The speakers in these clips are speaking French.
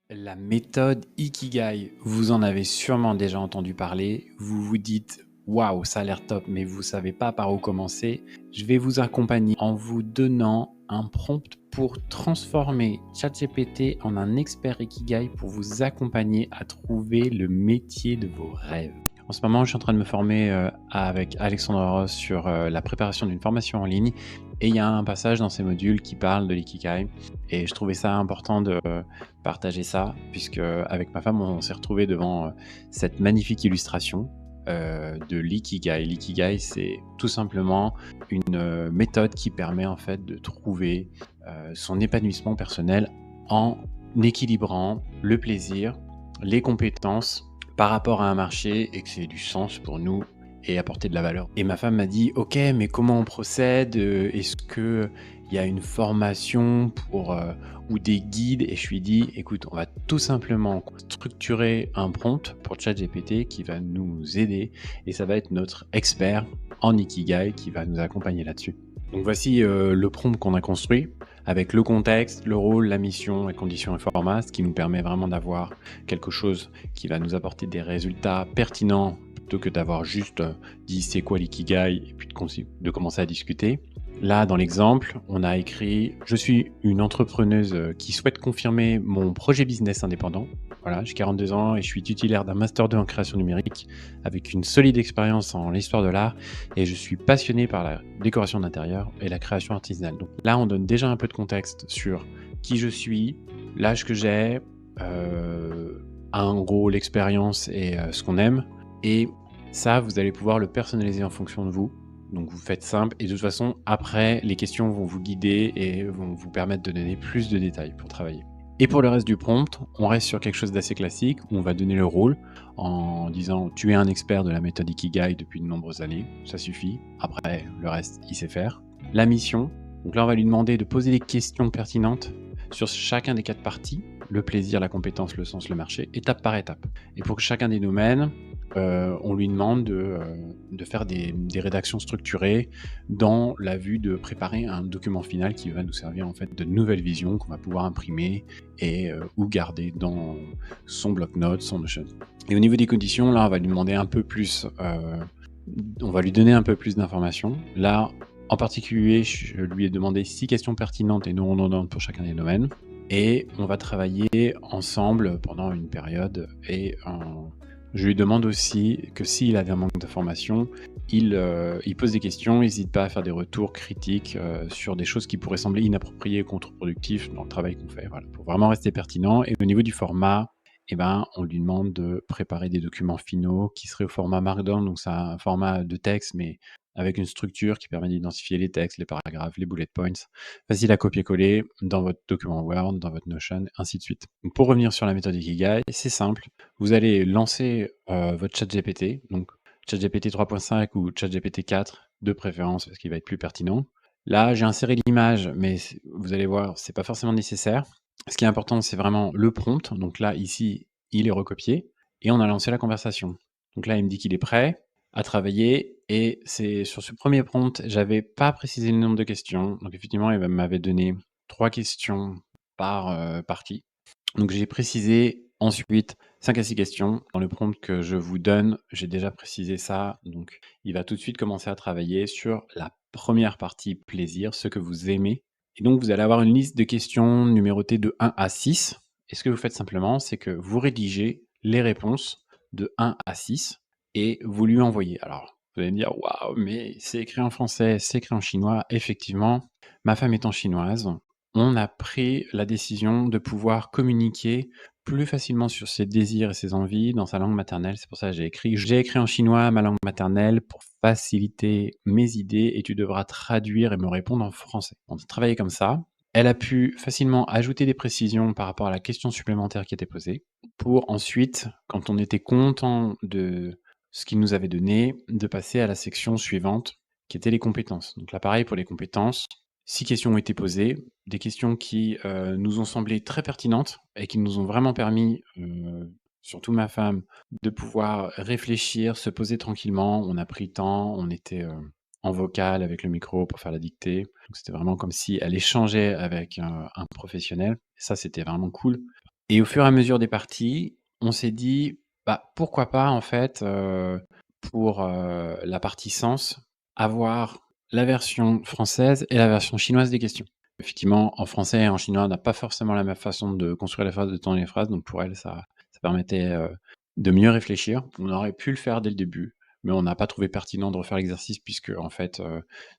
La méthode Ikigai, vous en avez sûrement déjà entendu parler. Vous vous dites waouh, ça a l'air top, mais vous savez pas par où commencer. Je vais vous accompagner en vous donnant un prompt pour transformer ChatGPT en un expert Ikigai pour vous accompagner à trouver le métier de vos rêves. En ce moment, je suis en train de me former avec Alexandre Ross sur la préparation d'une formation en ligne et il y a un passage dans ces modules qui parle de l'ikigai et je trouvais ça important de partager ça puisque avec ma femme, on s'est retrouvé devant cette magnifique illustration de l'ikigai. L'ikigai, c'est tout simplement une méthode qui permet en fait de trouver son épanouissement personnel en équilibrant le plaisir, les compétences par rapport à un marché et que c'est du sens pour nous et apporter de la valeur. Et ma femme m'a dit: «OK, mais comment on procède? Est-ce qu'il y a une formation pour, ou des guides?» Et je lui ai dit: «Écoute, on va tout simplement structurer un prompt pour ChatGPT qui va nous aider et ça va être notre expert en Ikigai qui va nous accompagner là-dessus». Donc voici, le prompt qu'on a construit avec le contexte, le rôle, la mission, les conditions et format, ce qui nous permet vraiment d'avoir quelque chose qui va nous apporter des résultats pertinents plutôt que d'avoir juste dit c'est quoi l'ikigai et puis de commencer à discuter. Là, dans l'exemple, on a écrit « Je suis une entrepreneuse qui souhaite confirmer mon projet business indépendant. Voilà, j'ai 42 ans et je suis titulaire d'un Master 2 en création numérique avec une solide expérience en l'histoire de l'art et je suis passionné par la décoration d'intérieur et la création artisanale. » Donc là, on donne déjà un peu de contexte sur qui je suis, l'âge que j'ai, en gros l'expérience et ce qu'on aime. Et ça, vous allez pouvoir le personnaliser en fonction de vous. Donc vous faites simple et de toute façon, après, les questions vont vous guider et vont vous permettre de donner plus de détails pour travailler. Et pour le reste du prompt, on reste sur quelque chose d'assez classique où on va donner le rôle en disant tu es un expert de la méthode Ikigai depuis de nombreuses années, ça suffit. Après, le reste, il sait faire. La mission, donc là, on va lui demander de poser des questions pertinentes sur chacun des 4 parties, le plaisir, la compétence, le sens, le marché, étape par étape. Et pour chacun des domaines, on lui demande de faire des rédactions structurées dans la vue de préparer un document final qui va nous servir en fait de nouvelle vision qu'on va pouvoir imprimer et ou garder dans son bloc-notes, son Notion. Et au niveau des conditions, là, on va lui demander un peu plus, on va lui donner un peu plus d'informations. Là, en particulier, je lui ai demandé 6 questions pertinentes et non redondantes pour chacun des domaines. Et on va travailler ensemble pendant une période et je lui demande aussi que s'il a un manque d'informations, il pose des questions, n'hésite pas à faire des retours critiques sur des choses qui pourraient sembler inappropriées et contre-productives dans le travail qu'on fait, voilà, pour vraiment rester pertinent. Et au niveau du format, eh ben, on lui demande de préparer des documents finaux qui seraient au format Markdown, donc c'est un format de texte, mais avec une structure qui permet d'identifier les textes, les paragraphes, les bullet points, facile à copier-coller dans votre document Word, dans votre Notion, ainsi de suite. Donc pour revenir sur la méthode Ikigai, c'est simple. Vous allez lancer votre ChatGPT, donc ChatGPT 3.5 ou ChatGPT 4 de préférence parce qu'il va être plus pertinent. Là, j'ai inséré l'image, mais vous allez voir, c'est pas forcément nécessaire. Ce qui est important, c'est vraiment le prompt. Donc là, ici, il est recopié et on a lancé la conversation. Donc là, il me dit qu'il est prêt à travailler et c'est sur ce premier prompt, j'avais pas précisé le nombre de questions. Donc effectivement, il m'avait donné 3 questions par partie. Donc j'ai précisé ensuite 5 à 6 questions. Dans le prompt que je vous donne, j'ai déjà précisé ça. Donc il va tout de suite commencer à travailler sur la première partie plaisir, ce que vous aimez. Et donc vous allez avoir une liste de questions numérotées de 1 à 6. Et ce que vous faites simplement, c'est que vous rédigez les réponses de 1 à 6 et vous lui envoyez. Alors vous allez me dire, waouh, mais c'est écrit en français, c'est écrit en chinois. Effectivement, ma femme étant chinoise, on a pris la décision de pouvoir communiquer plus facilement sur ses désirs et ses envies dans sa langue maternelle. C'est pour ça que j'ai écrit en chinois ma langue maternelle pour faciliter mes idées et tu devras traduire et me répondre en français. On a travaillé comme ça. Elle a pu facilement ajouter des précisions par rapport à la question supplémentaire qui était posée pour ensuite, quand on était content de ce qu'il nous avait donné, de passer à la section suivante qui était les compétences. Donc là, pareil pour les compétences, 6 questions ont été posées, des questions qui nous ont semblé très pertinentes et qui nous ont vraiment permis, surtout ma femme, de pouvoir réfléchir, se poser tranquillement. On a pris le temps, on était en vocal avec le micro pour faire la dictée. Donc c'était vraiment comme si elle échangeait avec un professionnel. Et ça, c'était vraiment cool. Et au fur et à mesure des parties, on s'est dit, bah, pourquoi pas en fait, pour, la partie sens, avoir la version française et la version chinoise des questions. Effectivement, en français et en chinois, on n'a pas forcément la même façon de construire les phrases, de tourner les phrases, donc pour elle, ça permettait, de mieux réfléchir. On aurait pu le faire dès le début, mais on n'a pas trouvé pertinent de refaire l'exercice puisque en fait,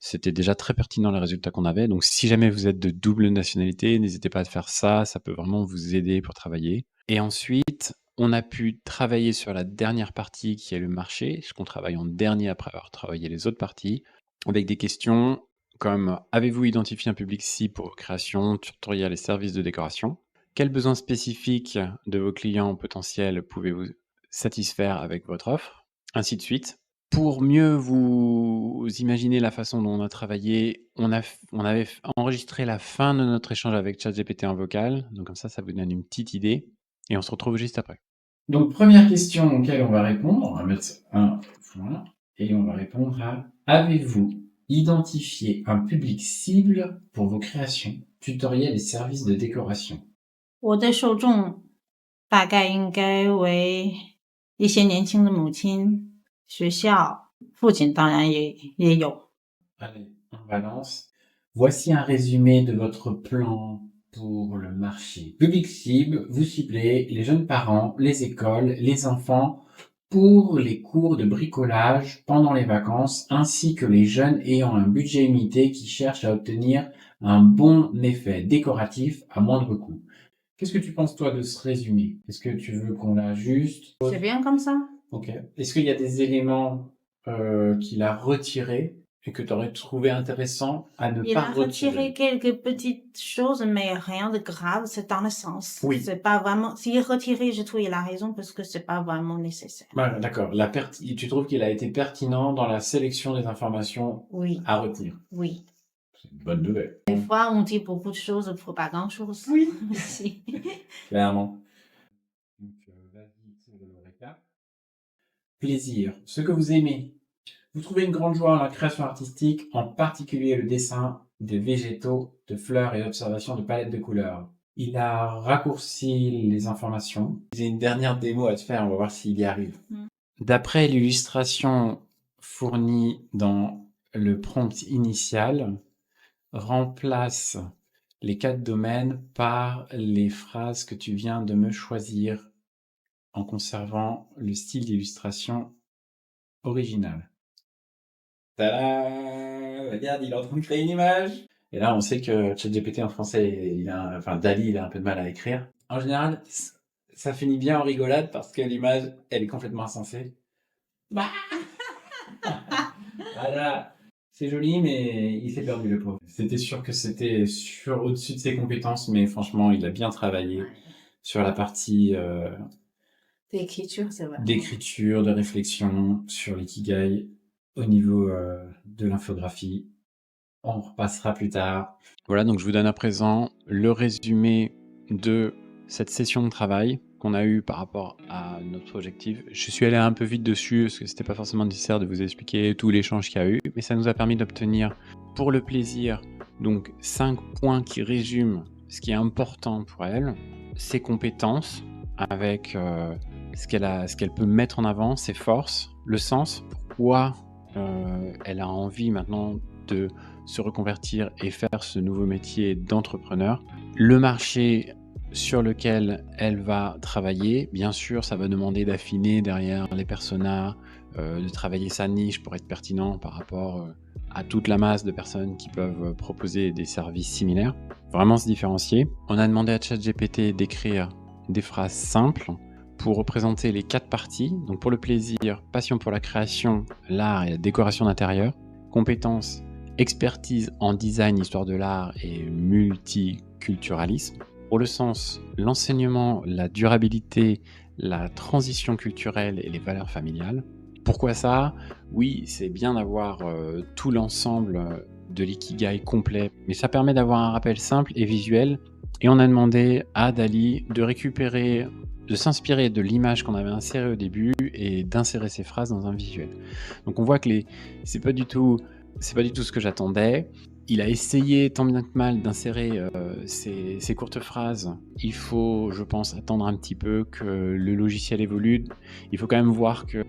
c'était déjà très pertinent les résultats qu'on avait. Donc si jamais vous êtes de double nationalité, n'hésitez pas à faire ça peut vraiment vous aider pour travailler. Et ensuite, on a pu travailler sur la dernière partie qui est le marché, ce qu'on travaille en dernier après avoir travaillé les autres parties, avec des questions comme avez-vous identifié un public cible pour vos créations, tutoriels et services de décoration? Quels besoins spécifiques de vos clients potentiels pouvez-vous satisfaire avec votre offre? Ainsi de suite. Pour mieux vous imaginer la façon dont on a travaillé, on avait enregistré la fin de notre échange avec ChatGPT en vocal, donc comme ça vous donne une petite idée, et on se retrouve juste après. Donc, première question auquel on va répondre, on va mettre un point, et on va répondre à avez-vous identifié un public cible pour vos créations, tutoriels et services de décoration? 我的受众大概应该为一些年轻的母亲、学校，父亲当然也有。 Allez, on balance. Voici un résumé de votre plan pour le marché. Public cible, vous ciblez les jeunes parents, les écoles, les enfants pour les cours de bricolage pendant les vacances, ainsi que les jeunes ayant un budget limité qui cherchent à obtenir un bon effet décoratif à moindre coût. Qu'est-ce que tu penses, toi, de ce résumé? Est-ce que tu veux qu'on l'ajuste? C'est bien comme ça. Ok. Est-ce qu'il y a des éléments qu'il a retirés et que tu aurais trouvé intéressant à ne Il pas a retiré retirer? quelques petites choses, mais rien de grave, c'est dans le sens. Oui. C'est pas vraiment. S'il retiré, je trouve qu'il a raison parce que c'est pas vraiment nécessaire. Voilà, d'accord. Tu trouves qu'il a été pertinent dans la sélection des informations Oui, à retenir? oui. C'est une bonne nouvelle. Des fois, on dit beaucoup de choses pour pas grand-chose. Oui. aussi. Clairement. Donc, vas-y, c'est le récap. Plaisir. Ce que vous aimez. Vous trouvez une grande joie dans la création artistique, en particulier le dessin des végétaux, de fleurs et l'observation de palettes de couleurs. Il a raccourci les informations. J'ai une dernière démo à te faire, on va voir s'il y arrive. D'après l'illustration fournie dans le prompt initial, remplace les 4 domaines par les phrases que tu viens de me choisir en conservant le style d'illustration original. Tada! Regarde, il est en train de créer une image. Et là, on sait que ChatGPT en français, Dall-E, il a un peu de mal à écrire. En général, ça finit bien en rigolade parce que l'image, elle est complètement insensée. Bah voilà, c'est joli, mais il s'est perdu, le pauvre. C'était sûr que c'était au-dessus de ses compétences, mais franchement, il a bien travaillé sur la partie D'écriture, c'est vrai. d'écriture, de réflexion, sur l'ikigai, au niveau de l'infographie. On repassera plus tard. Voilà, donc je vous donne à présent le résumé de cette session de travail qu'on a eue par rapport à notre objectif. Je suis allé un peu vite dessus parce que c'était pas forcément nécessaire de vous expliquer tout l'échange qu'il y a eu, mais ça nous a permis d'obtenir pour le plaisir donc 5 points qui résument ce qui est important pour elle, ses compétences avec ce qu'elle peut mettre en avant, ses forces, le sens, pourquoi elle a envie maintenant de se reconvertir et faire ce nouveau métier d'entrepreneur. Le marché sur lequel elle va travailler, bien sûr, ça va demander d'affiner derrière les personas, de travailler sa niche pour être pertinent par rapport à toute la masse de personnes qui peuvent proposer des services similaires. Vraiment se différencier. On a demandé à ChatGPT d'écrire des phrases simples pour représenter les 4 parties. Donc pour le plaisir, passion pour la création, l'art et la décoration d'intérieur, compétences, expertise en design, histoire de l'art et multiculturalisme. Pour le sens, l'enseignement, la durabilité, la transition culturelle et les valeurs familiales. Pourquoi ça? Oui, c'est bien d'avoir tout l'ensemble de l'ikigai complet, mais ça permet d'avoir un rappel simple et visuel. Et on a demandé à Dall-E de récupérer, de s'inspirer de l'image qu'on avait insérée au début et d'insérer ces phrases dans un visuel. Donc on voit que c'est pas du tout ce que j'attendais. Il a essayé tant bien que mal d'insérer ces courtes phrases. Il faut, je pense, attendre un petit peu que le logiciel évolue. Il faut quand même voir que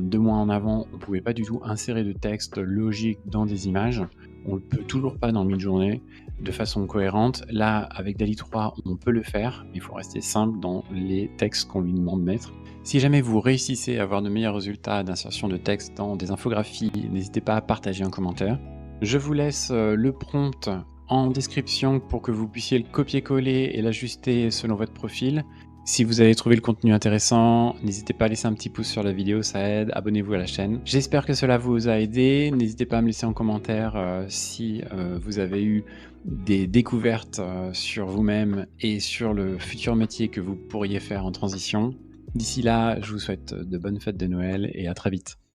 2 mois en avant, on ne pouvait pas du tout insérer de texte logique dans des images. On ne le peut toujours pas dans Midjourney de façon cohérente. Là, avec DALL-E 3, on peut le faire, mais il faut rester simple dans les textes qu'on lui demande de mettre. Si jamais vous réussissez à avoir de meilleurs résultats d'insertion de texte dans des infographies, n'hésitez pas à partager un commentaire. Je vous laisse le prompt en description pour que vous puissiez le copier-coller et l'ajuster selon votre profil. Si vous avez trouvé le contenu intéressant, n'hésitez pas à laisser un petit pouce sur la vidéo, ça aide, abonnez-vous à la chaîne. J'espère que cela vous a aidé, n'hésitez pas à me laisser en commentaire si vous avez eu des découvertes sur vous-même et sur le futur métier que vous pourriez faire en transition. D'ici là, je vous souhaite de bonnes fêtes de Noël et à très vite.